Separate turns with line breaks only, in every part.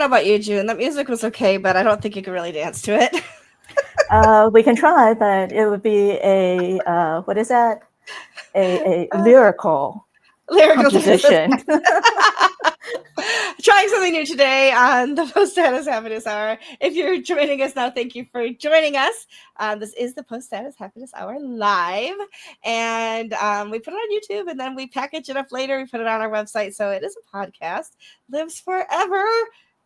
know about you, June. That music was okay, but I don't think you could really dance to it.
We can try, but it would be a what is that? A
Uh,
lyrical
lyrical dance.
composition.
Trying something new today on the Post Status Happiness Hour. If you're joining us now, thank you for joining us. This is the Post Status Happiness Hour live, and we put it on YouTube, and then we package it up later. We put it on our website, so it is a podcast. Lives forever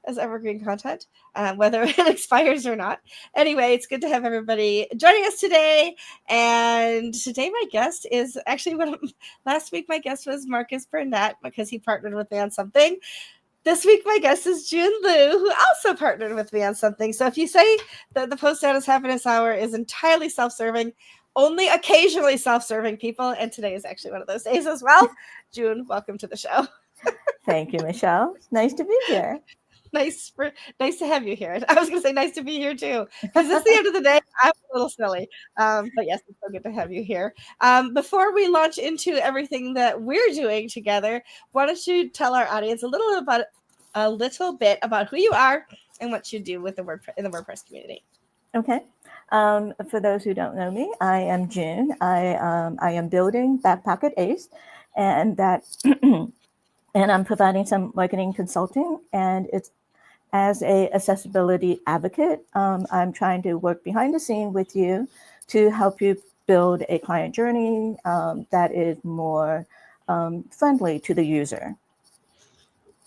as evergreen content, whether it expires or not. Anyway, it's good to have everybody joining us today. And today my guest is actually last week my guest was Marcus Burnett because he partnered with me on something. This week, my guest is June Lui, who also partnered with me on something. So if you say that the Post Status Happiness Hour is entirely self-serving, only occasionally self-serving people, and today is actually one of those days as well. June, welcome to the show.
Thank you, Michelle. Nice to be here.
Nice to have you here. I was going to say nice to be here too, because it's the end of the day. I'm a little silly, but yes, it's so good to have you here. Before we launch into everything that we're doing together, why don't you tell our audience a little bit about who you are and what you do with the WordPress community.
Okay. For those who don't know me, I am June. I am building Backpocket Ace, and that. And I'm providing some marketing consulting, and it's as a accessibility advocate. I'm trying to work behind the scene with you to help you build a client journey that is more friendly to the user.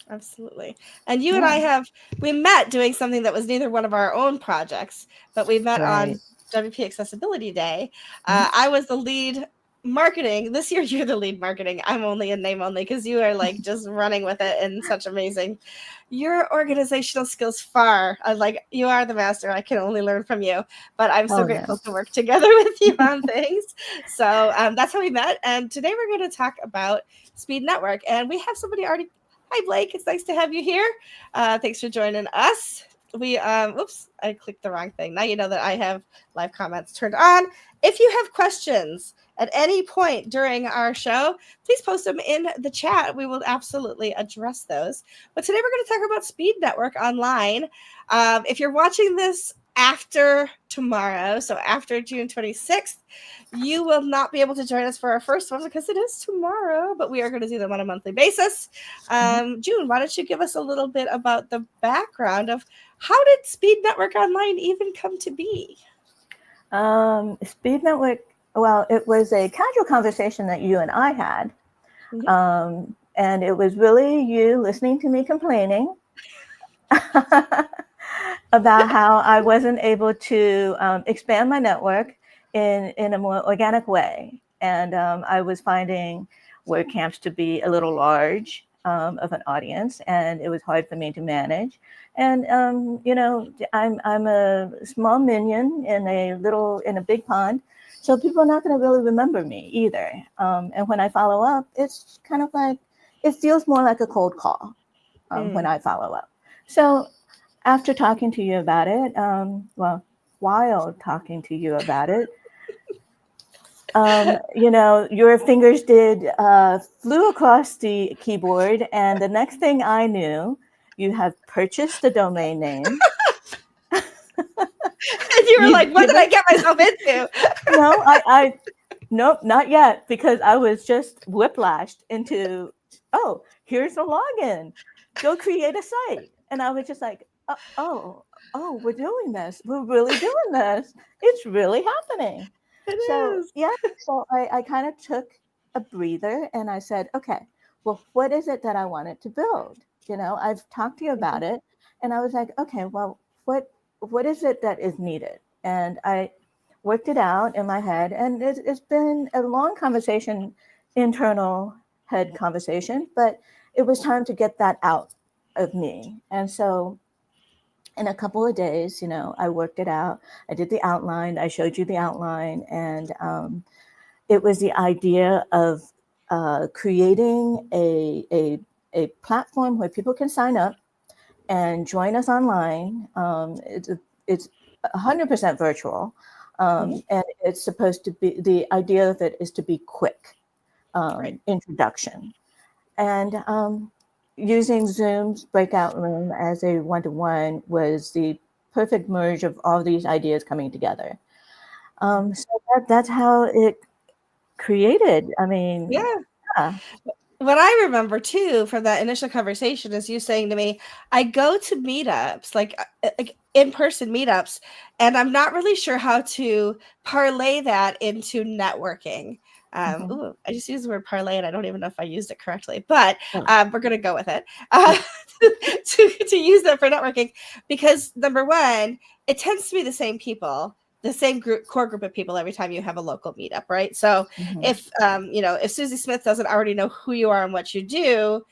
Absolutely. And you and I we met doing something that was neither one of our own projects, but we met on WP Accessibility Day. I was the lead marketing. This year you're the lead marketing. I'm only in name only because you are like just running with it and such amazing. Your organizational skills you are the master. I can only learn from you, but I'm so grateful to work together with you on things. So that's how we met. And today we're going to talk about Speed Network, and we have somebody already. Hi, Blake. It's nice to have you here. Thanks for joining us. Oops, I clicked the wrong thing. Now you know that I have live comments turned on. If you have questions at any point during our show, please post them in the chat. We will absolutely address those. But today we're going to talk about Speed Network Online. If you're watching this after tomorrow, so after June 26th, you will not be able to join us for our first one because it is tomorrow, but we are going to do them on a monthly basis. June, why don't you give us a little bit about the background of how did Speed Network Online even come to be?
Speed Network, well, it was a casual conversation that you and I had. And it was really you listening to me complaining about how I wasn't able to expand my network in a more organic way. And I was finding WordCamps to be a little large of an audience, and it was hard for me to manage. And, I'm a small minion in a big pond. So people are not going to really remember me either. And when I follow up, it's kind of like, it feels more like a cold call when I follow up. So after talking to you about it, while talking to you about it, your fingers flew across the keyboard, and the next thing I knew, you have purchased the domain name.
And you were like, what did I get myself into?
No, nope, not yet, because I was just whiplashed into, here's the login. Go create a site. And I was just like, we're doing this. We're really doing this. It's really happening. So I kind of took a breather and I said, okay, well, what is it that I wanted to build? I've talked to you about it, and I was like, okay, well, what is it that is needed? And I worked it out in my head, and it's been a long conversation, internal head conversation, but it was time to get that out of me. And so in a couple of days, I worked it out. I did the outline. I showed you the outline, and it was the idea of creating a platform where people can sign up and join us online. It's 100% virtual, and it's supposed to be, the idea of it is to be quick introduction. And using Zoom's breakout room as a one-to-one was the perfect merge of all these ideas coming together. So that's how it created. I mean,
yeah. What I remember too from that initial conversation is you saying to me, I go to meetups, like in-person meetups, and I'm not really sure how to parlay that into networking. Ooh, I just used the word parlay and I don't even know if I used it correctly, but we're going to go with it to use that for networking because number one, it tends to be the same people, the same core group of people every time you have a local meetup, right? So if if Susie Smith doesn't already know who you are and what you do,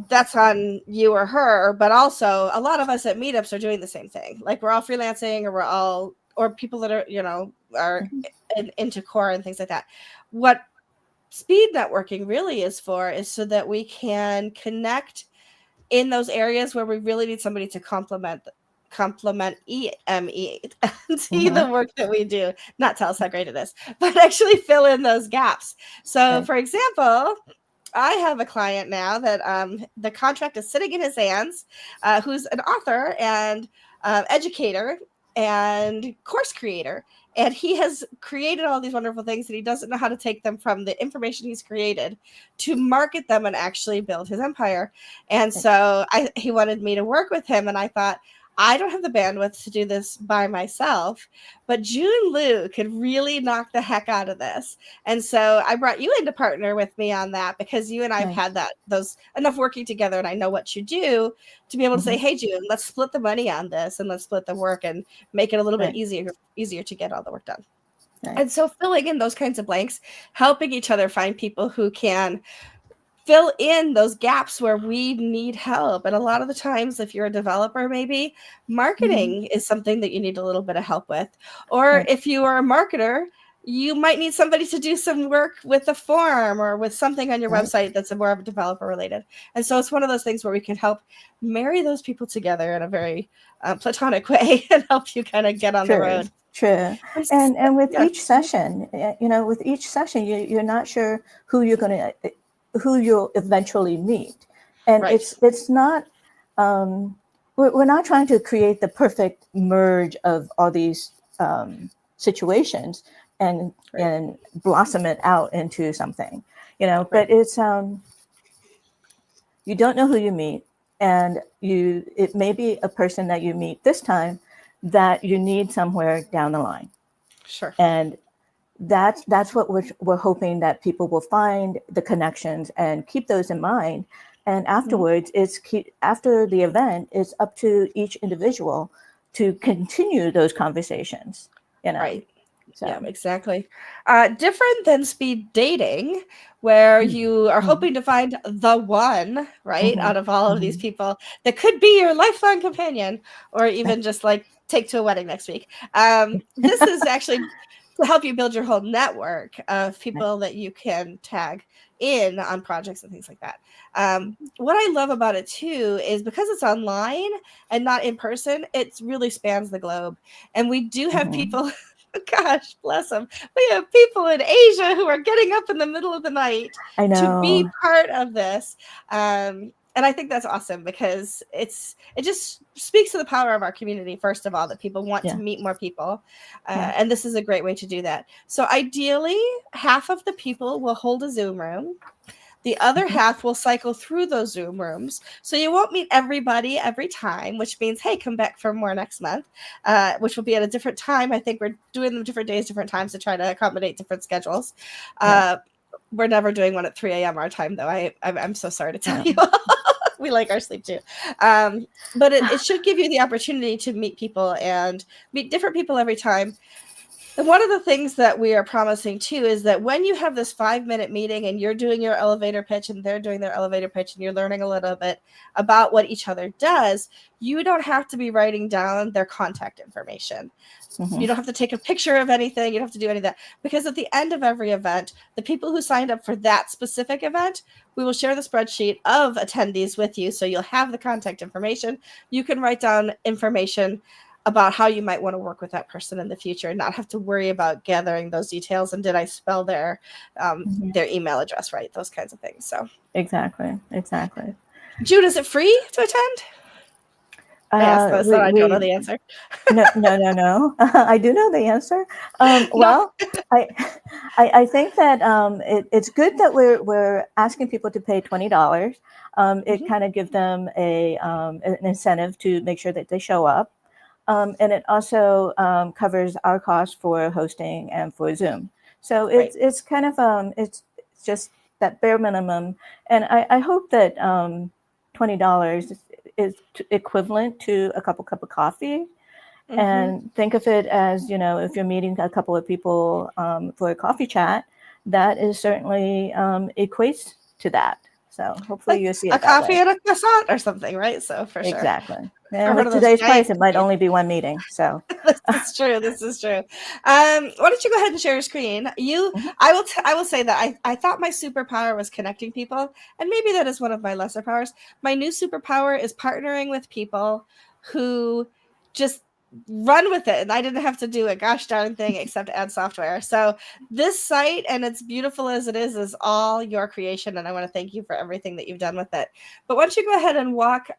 that's on you or her. But also a lot of us at meetups are doing the same thing. Like we're all freelancing or people that are, are into core and things like that. What speed networking really is for is so that we can connect in those areas where we really need somebody to complement the work that we do, not tell us how great it is, but actually fill in those gaps. So for example, I have a client now that the contract is sitting in his hands, who's an author and educator and course creator. And he has created all these wonderful things and he doesn't know how to take them from the information he's created to market them and actually build his empire. And so he wanted me to work with him. And I thought, I don't have the bandwidth to do this by myself, but June Lui could really knock the heck out of this. And so I brought you in to partner with me on that because you and I have had those enough working together and I know what you do to be able to say, hey, June, let's split the money on this and let's split the work and make it a little bit easier to get all the work done. And so filling in those kinds of blanks, helping each other find people who can fill in those gaps where we need help. And a lot of the times, if you're a developer, maybe marketing is something that you need a little bit of help with. Or if you are a marketer, you might need somebody to do some work with a form or with something on your website that's more of a developer related. And so it's one of those things where we can help marry those people together in a very platonic way and help you kind of get on the road.
True. And with each session, you're not sure who you'll eventually meet. And it's not, we're not trying to create the perfect merge of all these situations and blossom it out into something, but it's, you don't know who you meet, and it may be a person that you meet this time that you need somewhere down the line.
Sure.
And that's what we're hoping that people will find the connections and keep those in mind. And afterwards, after the event, it's up to each individual to continue those conversations.
Right. So. Yeah, exactly. Different than speed dating, where you are hoping to find the one, right, out of all of these people that could be your lifelong companion, or even just like take to a wedding next week. This is actually to help you build your whole network of people that you can tag in on projects and things like that. What I love about it too is because it's online and not in person, it really spans the globe. And we do have people, gosh, bless them. We have people in Asia who are getting up in the middle of the night to be part of this. And I think that's awesome because it just speaks to the power of our community, first of all, that people want to meet more people. And this is a great way to do that. So ideally, half of the people will hold a Zoom room. The other half will cycle through those Zoom rooms. So you won't meet everybody every time, which means, hey, come back for more next month, which will be at a different time. I think we're doing them different days, different times to try to accommodate different schedules. We're never doing one at 3 a.m. our time, though. I'm so sorry to tell you. We like our sleep too. But it should give you the opportunity to meet people and meet different people every time. And one of the things that we are promising too is that when you have this 5-minute meeting and you're doing your elevator pitch and they're doing their elevator pitch and you're learning a little bit about what each other does, you don't have to be writing down their contact information. You don't have to take a picture of anything. You don't have to do any of that, because at the end of every event, the people who signed up for that specific event, we will share the spreadsheet of attendees with you. So you'll have the contact information. You can write down information about how you might want to work with that person in the future and not have to worry about gathering those details. And did I spell their email address right? Those kinds of things. So
exactly.
June, is it free to attend? I asked this, and I don't know the answer.
No. I do know the answer. Well, I think that it's good that we're asking people to pay $20. It kind of gives them an incentive to make sure that they show up, and it also covers our costs for hosting and for Zoom. So it's kind of it's just that bare minimum, and I hope that $20 is equivalent to a cup of coffee. And think of it as, if you're meeting a couple of people for a coffee chat, that is certainly equates to that. So hopefully you see it
a coffee and a croissant or something, right? So for sure.
Exactly. And with today's price, it might only be one meeting. So
this is true. Why don't you go ahead and share your screen? I will say that I thought my superpower was connecting people, and maybe that is one of my lesser powers. My new superpower is partnering with people who just run with it, and I didn't have to do a gosh darn thing except add software. So this site, and it's beautiful as it is all your creation, and I want to thank you for everything that you've done with it. But why don't you go ahead and walk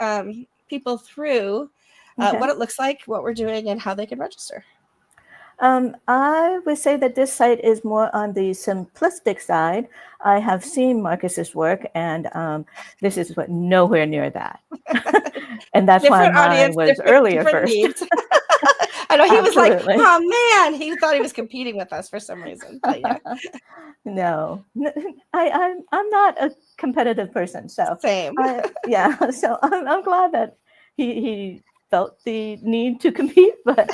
people through what it looks like, what we're doing, and how they can register.
I would say that this site is more on the simplistic side. I have seen Marcus's work, and this is nowhere near that. And that's
different
why
audience,
mine was earlier first.
I know he was like, oh man, he thought he was competing with us for some reason. But yeah.
No, I'm not a competitive person. So
same.
Yeah. So I'm glad that he felt the need to compete, but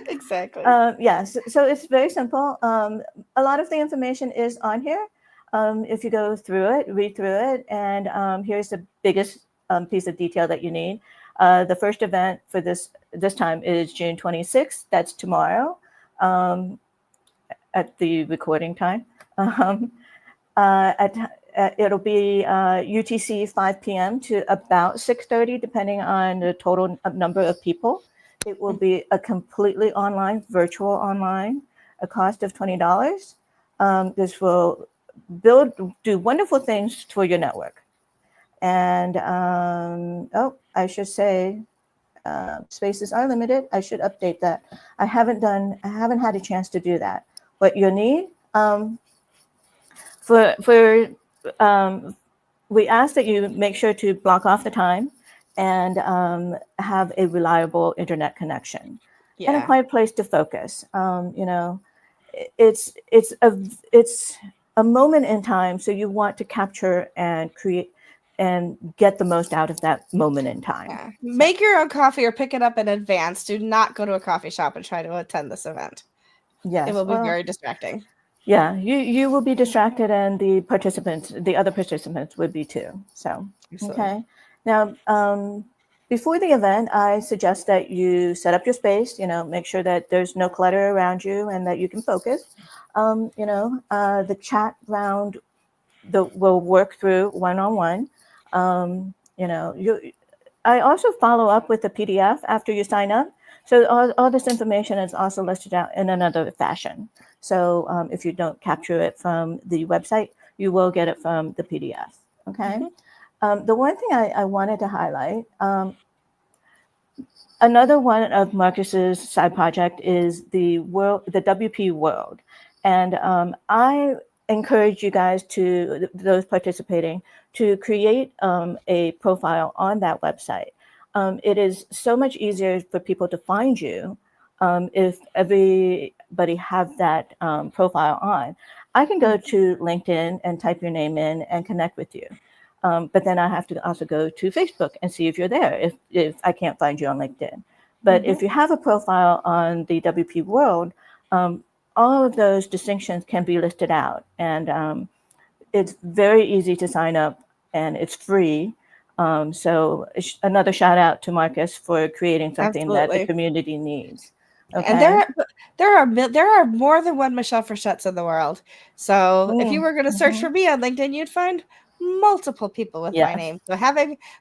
exactly.
Yes. So it's very simple. A lot of the information is on here. If you go through it, read through it, and here's the biggest piece of detail that you need. The first event for this time is June 26th. That's tomorrow at the recording time. It'll be UTC 5 p.m. to about 6:30, depending on the total number of people. It will be a completely online, virtual online, a cost of $20. This will do wonderful things for your network. And I should say, spaces are limited. I should update that. I haven't had a chance to do that. What you'll need we ask that you make sure to block off the time and have a reliable internet connection and a quiet place to focus. It's a moment in time, so you want to capture and create and get the most out of that moment in time.
Yeah. Make your own coffee or pick it up in advance. Do not go to a coffee shop and try to attend this event.
Yes,
it will be very distracting.
Yeah, you will be distracted, and the other participants would be too. So,
absolutely.
Okay. Now, before the event, I suggest that you set up your space, make sure that there's no clutter around you and that you can focus. The chat round will work through one-on-one. I also follow up with a PDF after you sign up. So all this information is also listed out in another fashion. So if you don't capture it from the website, you will get it from the PDF. Okay. The one thing I wanted to highlight, another one of Marcus's side project is the WP World. And I encourage you guys those participating, to create a profile on that website. It is so much easier for people to find you if everybody have that profile on. I can go to LinkedIn and type your name in and connect with you. But then I have to also go to Facebook and see if you're there, if I can't find you on LinkedIn. But if you have a profile on the WP World, all of those distinctions can be listed out. And it's very easy to sign up, and it's free. So another shout out to Marcus for creating something that the community needs. Okay.
And there are more than one Michelle Frechettes in the world. So if you were going to search for me on LinkedIn, you'd find multiple people with my name. So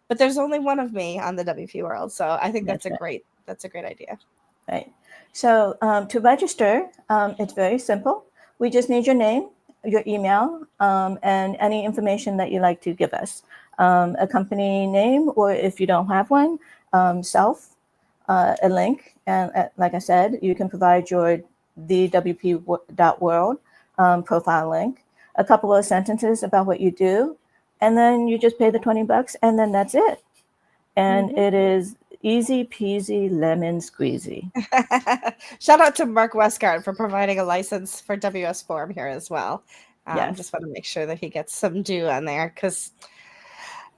but there's only one of me on the WP World. So I think that's a great idea.
Right. So to register, it's very simple. We just need your name, your email, and any information that you like to give us. a company name, or if you don't have one, a link. And like I said, you can provide your thewp.world profile link, a couple of sentences about what you do, and then you just pay the $20, and then that's it. And it is easy peasy lemon squeezy.
Shout out to Mark Westgard for providing a license for WS Form here as well.
Yes.
Just want to make sure that he gets some due on there because,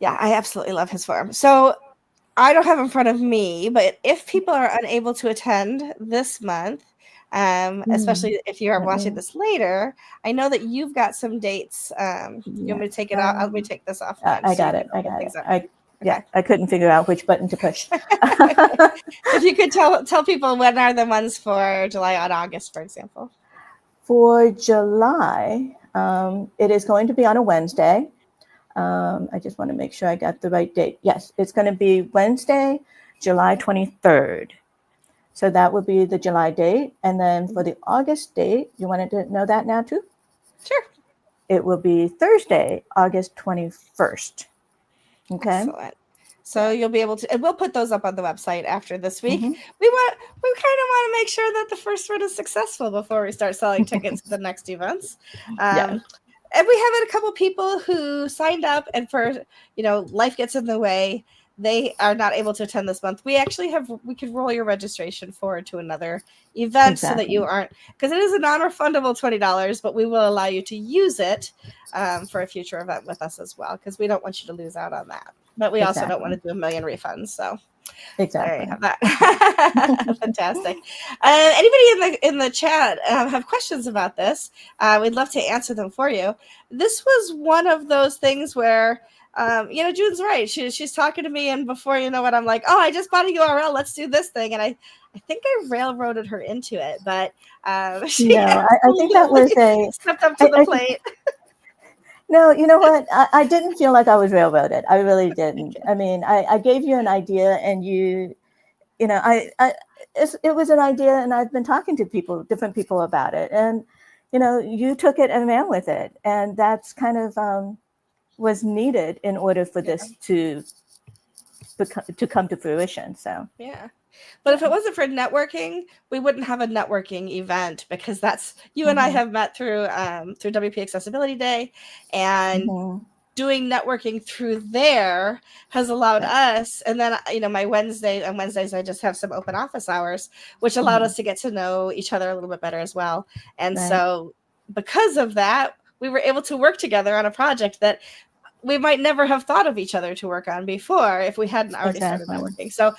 yeah, I absolutely love his form. So I don't have in front of me, but if people are unable to attend this month, especially if you are watching this later, I know that you've got some dates. You want me to take it out? Let me take this off.
I got it.
Okay.
I couldn't figure out which button to push.
If you could tell people when are the ones for July and August, for example.
For July, it is going to be on a Wednesday. I just want to make sure I got the right date. Yes, it's going to be Wednesday, July 23rd. So that would be the July date. And then for the August date, you wanted to know that now too?
Sure.
It will be Thursday, August 21st. Okay.
Excellent. So you'll be able to, and we'll put those up on the website after this week. We kind of want to make sure that the first one is successful before we start selling tickets to the next events. And we have had a couple people who signed up, and for, life gets in the way, they are not able to attend this month. We actually we could roll your registration forward to another event so that you aren't, because it is a non-refundable $20, but we will allow you to use it for a future event with us as well, because we don't want you to lose out on that. But we also don't want to do a million refunds. So there you have that. Fantastic. Anybody in the chat have questions about this? We'd love to answer them for you. This was one of those things where, June's right. She's talking to me, and before you know it, I'm like, oh, I just bought a URL. Let's do this thing. And I think I railroaded her into it, but I think
that was
stepped up to the plate.
No, you know what? I didn't feel like I was railroaded. I really didn't. I mean, I gave you an idea, and it was an idea, and I've been talking to different people about it, and you took it and ran with it, and that's kind of was needed in order for this to come to fruition. So
yeah. But if it wasn't for networking, we wouldn't have a networking event, because that's you and I have met through WP Accessibility Day, and doing networking through there has allowed us. And then on Wednesdays I just have some open office hours, which allowed us to get to know each other a little bit better as well. And so because of that, we were able to work together on a project that we might never have thought of each other to work on before if we hadn't already started networking. So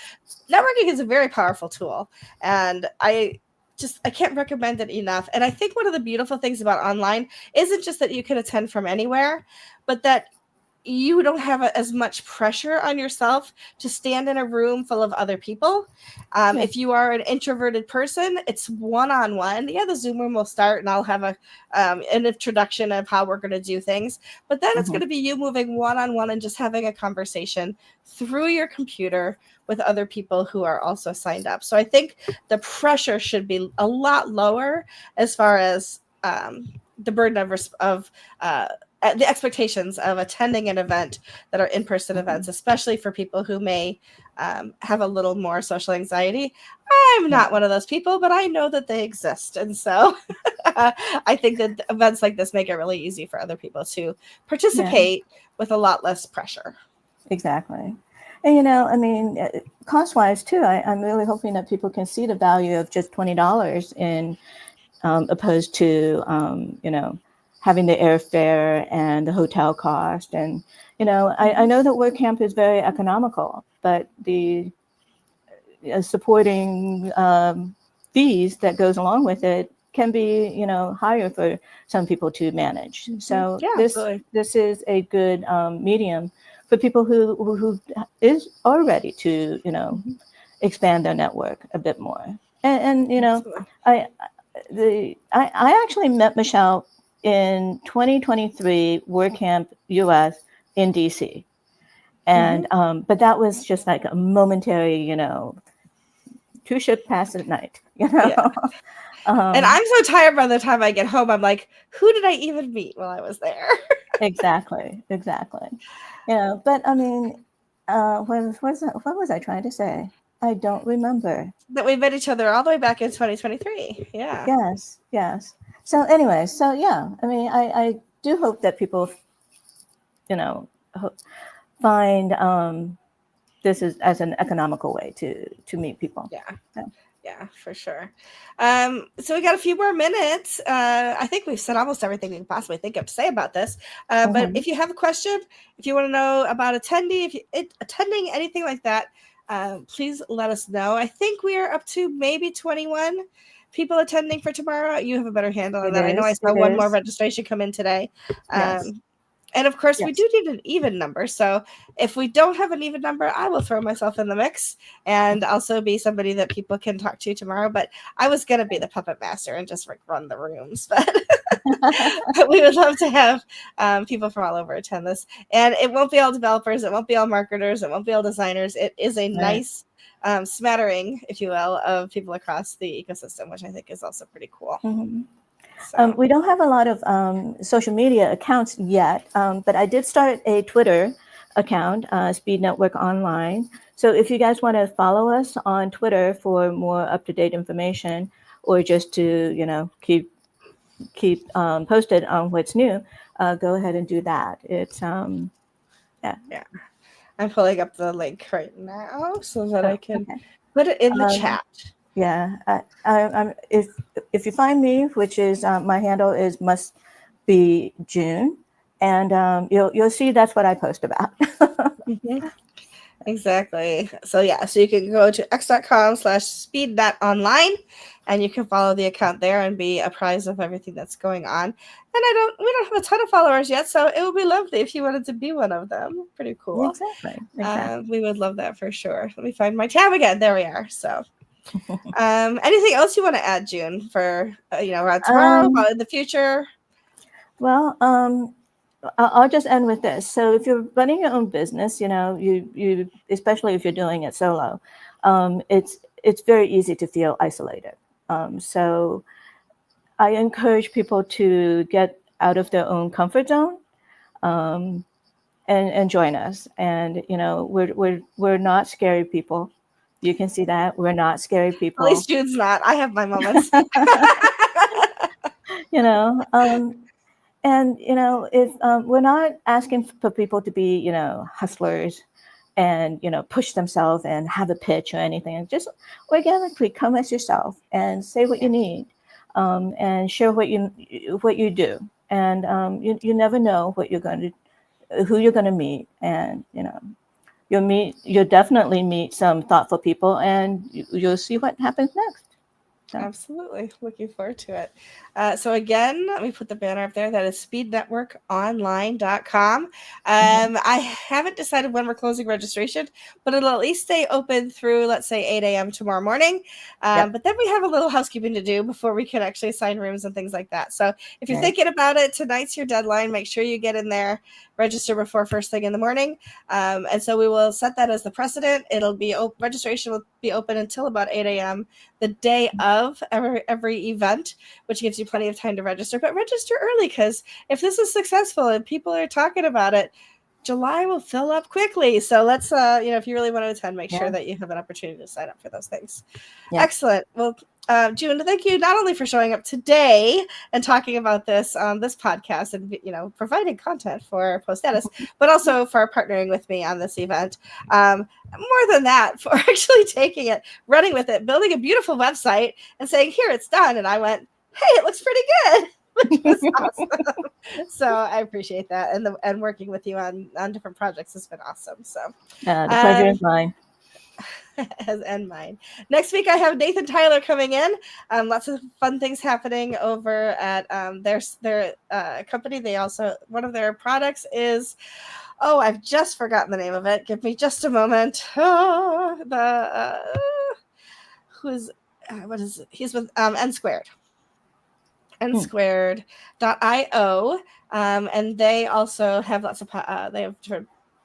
networking is a very powerful tool, and I can't recommend it enough. And I think one of the beautiful things about online isn't just that you can attend from anywhere, but that you don't have as much pressure on yourself to stand in a room full of other people. If you are an introverted person, it's one-on-one. Yeah, the Zoom room will start, and I'll have an introduction of how we're going to do things. But then it's going to be you moving one-on-one and just having a conversation through your computer with other people who are also signed up. So I think the pressure should be a lot lower as far as the burden of the expectations of attending an event that are in-person events, especially for people who may have a little more social anxiety. I'm not one of those people, but I know that they exist. And so I think that events like this make it really easy for other people to participate with a lot less pressure.
Exactly. And, cost-wise too, I'm really hoping that people can see the value of just $20 in opposed to, having the airfare and the hotel cost. And, I know that WordCamp is very economical, but the supporting fees that goes along with it can be, higher for some people to manage. So this is a good medium for people who are ready to, expand their network a bit more. And I actually met Michelle in 2023 WordCamp US in DC. And but that was just like a momentary, 2 ships past at night,
And I'm so tired by the time I get home. I'm like, who did I even meet while I was there?
Exactly. Yeah, but I mean, what was I trying to say? I don't remember.
That we met each other all the way back in 2023. Yeah.
Yes. So anyway, so yeah, I mean, I do hope that people, find this is as an economical way to meet people.
Yeah, for sure. So we got a few more minutes. I think we've said almost everything we can possibly think of to say about this. But if you have a question, if you want to know about attending anything like that, please let us know. I think we are up to maybe 21 people attending for tomorrow. You have a better handle on that. I know I saw one more registration come in today.
Yes.
And of course, we do need an even number. So if we don't have an even number, I will throw myself in the mix and also be somebody that people can talk to tomorrow. But I was going to be the puppet master and just run the rooms. But we would love to have people from all over attend this. And it won't be all developers. It won't be all marketers. It won't be all designers. It is a nice smattering, if you will, of people across the ecosystem, which I think is also pretty cool.
So. We don't have a lot of social media accounts yet, but I did start a Twitter account, Speed Network Online. So if you guys want to follow us on Twitter for more up-to-date information, or just to keep posted on what's new, go ahead and do that. It's
yeah. I'm pulling up the link right now so that I can put it in the chat.
Yeah, I'm if you find me, which is my handle is must be June, and you'll see that's what I post about.
Exactly. So yeah, so you can go to x.com/speednetonline and you can follow the account there and be apprised of everything that's going on. And we don't have a ton of followers yet, so it would be lovely if you wanted to be one of them. Pretty cool.
Exactly.
We would love that for sure. Let me find my tab again. There we are. So anything else you want to add, June, for around tomorrow, about in the future?
Well, I'll just end with this. So if you're running your own business, you especially if you're doing it solo, it's very easy to feel isolated. So I encourage people to get out of their own comfort zone and join us. And we're not scary people. You can see that we're not scary people.
At least June's not. I have my moments.
And if we're not asking for people to be hustlers and push themselves and have a pitch or anything, just organically come as yourself and say what you need, and share what you do, and you never know who you're going to meet, and you'll definitely meet some thoughtful people, and you'll see what happens next. So.
Absolutely. Looking forward to it. So again, let me put the banner up there. That is speednetworkonline.com. I haven't decided when we're closing registration, but it'll at least stay open through, let's say, 8 a.m. tomorrow morning. But then we have a little housekeeping to do before we can actually assign rooms and things like that. So if you're thinking about it, tonight's your deadline. Make sure you get in there, register before first thing in the morning. And so we will set that as the precedent. It'll be registration will be open until about 8 a.m. the day of every event, which gives you plenty of time to register. But register early, because if this is successful and people are talking about it, July will fill up quickly. So let's, if you really want to attend, make sure that you have an opportunity to sign up for those things. Excellent. Well, June, thank you not only for showing up today and talking about this on this podcast and providing content for Post Status, but also for partnering with me on this event. More than that, for actually taking it, running with it, building a beautiful website, and saying, "Here, it's done." And I went, "Hey, it looks pretty good," which was awesome. So I appreciate that, and working with you on different projects has been awesome. So
the pleasure is mine.
And mine. Next week I have Nathan Tyler coming in. Lots of fun things happening over at their company. They also, one of their products is, I've just forgotten the name of it. Give me just a moment. He's with N Squared. N-squared.io, and they also have lots of they have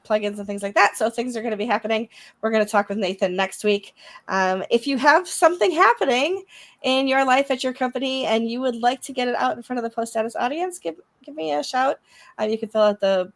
plugins and things like that. So things are going to be happening. We're going to talk with Nathan next week. If you have something happening in your life at your company and you would like to get it out in front of the Post Status audience, give me a shout. You can fill out the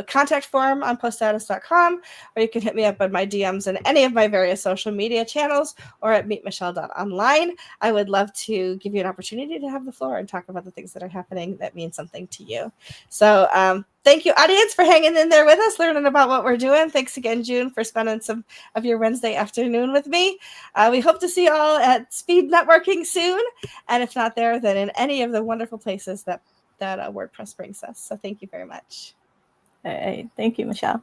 contact form on poststatus.com, or you can hit me up on my DMs in any of my various social media channels or at meetmichelle.online. I would love to give you an opportunity to have the floor and talk about the things that are happening that mean something to you. So thank you, audience, for hanging in there with us, learning about what we're doing. Thanks again, June, for spending some of your Wednesday afternoon with me. We hope to see you all at Speed Networking soon. And if not there, then in any of the wonderful places that WordPress brings us. So thank you very much.
Hey, thank you, Michelle.